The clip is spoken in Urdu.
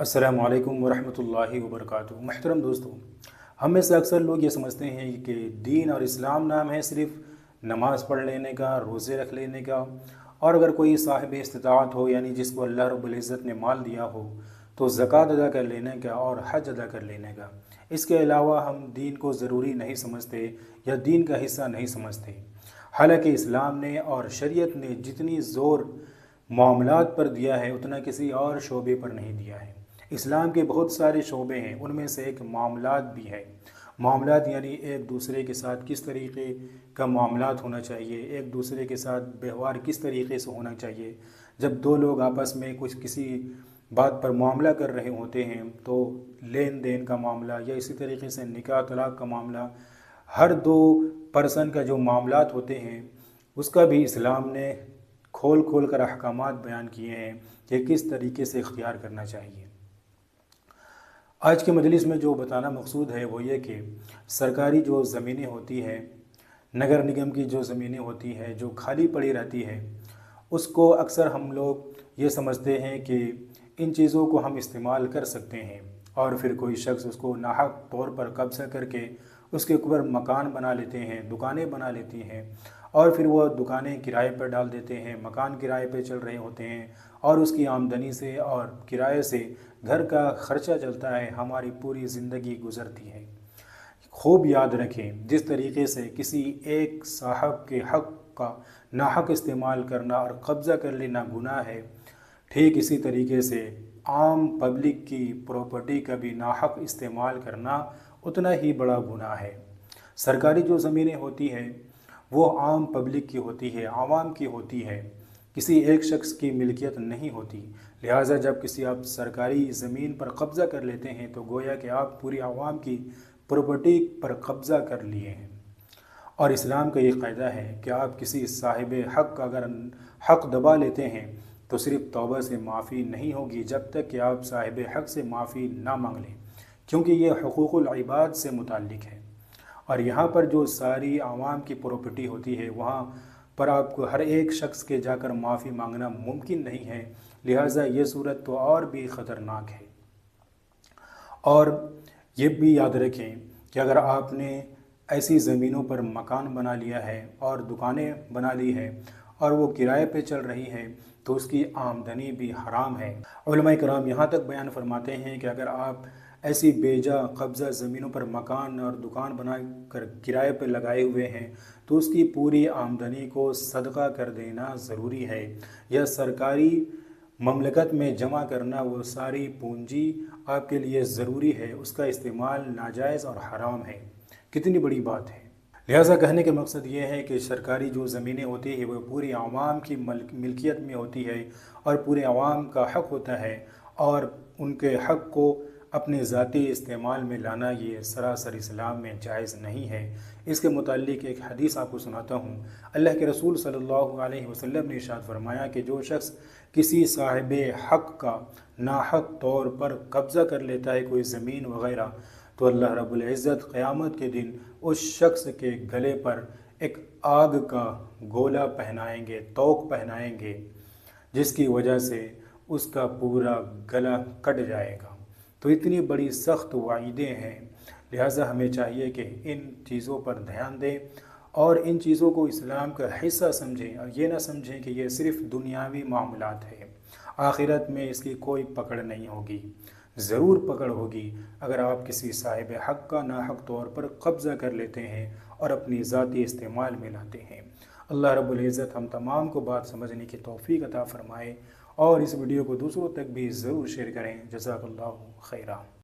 السلام علیکم ورحمۃ اللہ وبرکاتہ۔ محترم دوستو، ہم میں سے اکثر لوگ یہ سمجھتے ہیں کہ دین اور اسلام نام ہے صرف نماز پڑھ لینے کا، روزے رکھ لینے کا، اور اگر کوئی صاحب استطاعت ہو یعنی جس کو اللہ رب العزت نے مال دیا ہو تو زکوٰۃ ادا کر لینے کا اور حج ادا کر لینے کا۔ اس کے علاوہ ہم دین کو ضروری نہیں سمجھتے یا دین کا حصہ نہیں سمجھتے۔ حالانکہ اسلام نے اور شریعت نے جتنی زور معاملات پر دیا ہے اتنا کسی اور شعبے پر نہیں دیا ہے۔ اسلام کے بہت سارے شعبے ہیں، ان میں سے ایک معاملات بھی ہے۔ معاملات یعنی ایک دوسرے کے ساتھ کس طریقے کا معاملات ہونا چاہیے، ایک دوسرے کے ساتھ ویوہار کس طریقے سے ہونا چاہیے۔ جب دو لوگ آپس میں کسی بات پر معاملہ کر رہے ہوتے ہیں تو لین دین کا معاملہ یا اسی طریقے سے نکاح طلاق کا معاملہ، ہر دو پرسن کا جو معاملات ہوتے ہیں اس کا بھی اسلام نے کھول کھول کر احکامات بیان کیے ہیں کہ کس طریقے سے اختیار کرنا چاہیے۔ آج کے مجلس میں جو بتانا مقصود ہے وہ یہ کہ سرکاری جو زمینیں ہوتی ہیں، نگر نگم کی جو زمینیں ہوتی ہیں جو کھالی پڑی رہتی ہے، اس کو اکثر ہم لوگ یہ سمجھتے ہیں کہ ان چیزوں کو ہم استعمال کر سکتے ہیں، اور پھر کوئی شخص اس کو ناحق طور پر قبضہ کر کے اس کے اوپر مکان بنا لیتے ہیں، دکانیں بنا لیتی ہیں، اور پھر وہ دکانیں کرائے پر ڈال دیتے ہیں، مکان کرائے پہ چل رہے ہوتے ہیں، اور اس کی آمدنی سے اور کرائے سے گھر کا خرچہ چلتا ہے، ہماری پوری زندگی گزرتی ہے۔ خوب یاد رکھیں، جس طریقے سے کسی ایک صاحب کے حق کا ناحق استعمال کرنا اور قبضہ کر لینا گناہ ہے، ٹھیک اسی طریقے سے عام پبلک کی پراپرٹی کا بھی ناحق استعمال کرنا اتنا ہی بڑا گناہ ہے۔ سرکاری جو زمینیں ہوتی ہیں وہ عام پبلک کی ہوتی ہے، عوام کی ہوتی ہے، کسی ایک شخص کی ملکیت نہیں ہوتی۔ لہٰذا جب کسی آپ سرکاری زمین پر قبضہ کر لیتے ہیں تو گویا کہ آپ پوری عوام کی پراپرٹی پر قبضہ کر لیے ہیں۔ اور اسلام کا یہ قاعدہ ہے کہ آپ کسی صاحب حق کا اگر حق دبا لیتے ہیں تو صرف توبہ سے معافی نہیں ہوگی جب تک کہ آپ صاحب حق سے معافی نہ مانگ لیں، کیونکہ یہ حقوق العباد سے متعلق ہے۔ اور یہاں پر جو ساری عوام کی پراپرٹی ہوتی ہے وہاں پر آپ کو ہر ایک شخص کے جا کر معافی مانگنا ممکن نہیں ہے، لہٰذا یہ صورت تو اور بھی خطرناک ہے۔ اور یہ بھی یاد رکھیں کہ اگر آپ نے ایسی زمینوں پر مکان بنا لیا ہے اور دکانیں بنا لی ہے اور وہ کرائے پہ چل رہی ہے تو اس کی آمدنی بھی حرام ہے۔ علماء کرام یہاں تک بیان فرماتے ہیں کہ اگر آپ ایسی بے جا قبضہ زمینوں پر مکان اور دکان بنا کر کرائے پہ لگائے ہوئے ہیں تو اس کی پوری آمدنی کو صدقہ کر دینا ضروری ہے، یا سرکاری مملکت میں جمع کرنا وہ ساری پونجی آپ کے لیے ضروری ہے، اس کا استعمال ناجائز اور حرام ہے۔ کتنی بڑی بات ہے۔ لہٰذا کہنے کا مقصد یہ ہے کہ سرکاری جو زمینیں ہوتی ہیں وہ پوری عوام کی ملکیت میں ہوتی ہے اور پورے عوام کا حق ہوتا ہے، اور ان کے حق کو اپنے ذاتی استعمال میں لانا یہ سراسر اسلام میں جائز نہیں ہے۔ اس کے متعلق ایک حدیث آپ کو سناتا ہوں۔ اللہ کے رسول صلی اللہ علیہ وسلم نے ارشاد فرمایا کہ جو شخص کسی صاحب حق کا ناحق طور پر قبضہ کر لیتا ہے کوئی زمین وغیرہ، تو اللہ رب العزت قیامت کے دن اس شخص کے گلے پر ایک آگ کا گولا پہنائیں گے، توق پہنائیں گے، جس کی وجہ سے اس کا پورا گلا کٹ جائے گا۔ تو اتنی بڑی سخت وعیدیں ہیں، لہٰذا ہمیں چاہیے کہ ان چیزوں پر دھیان دیں اور ان چیزوں کو اسلام کا حصہ سمجھیں، اور یہ نہ سمجھیں کہ یہ صرف دنیاوی معاملات ہیں۔ آخرت میں اس کی کوئی پکڑ نہیں ہوگی، ضرور پکڑ ہوگی اگر آپ کسی صاحب حق کا ناحق طور پر قبضہ کر لیتے ہیں اور اپنی ذاتی استعمال میں لاتے ہیں۔ اللہ رب العزت ہم تمام کو بات سمجھنے کی توفیق عطا فرمائے، اور اس ویڈیو کو دوسروں تک بھی ضرور شیئر کریں۔ جزاک اللہ خیرہ۔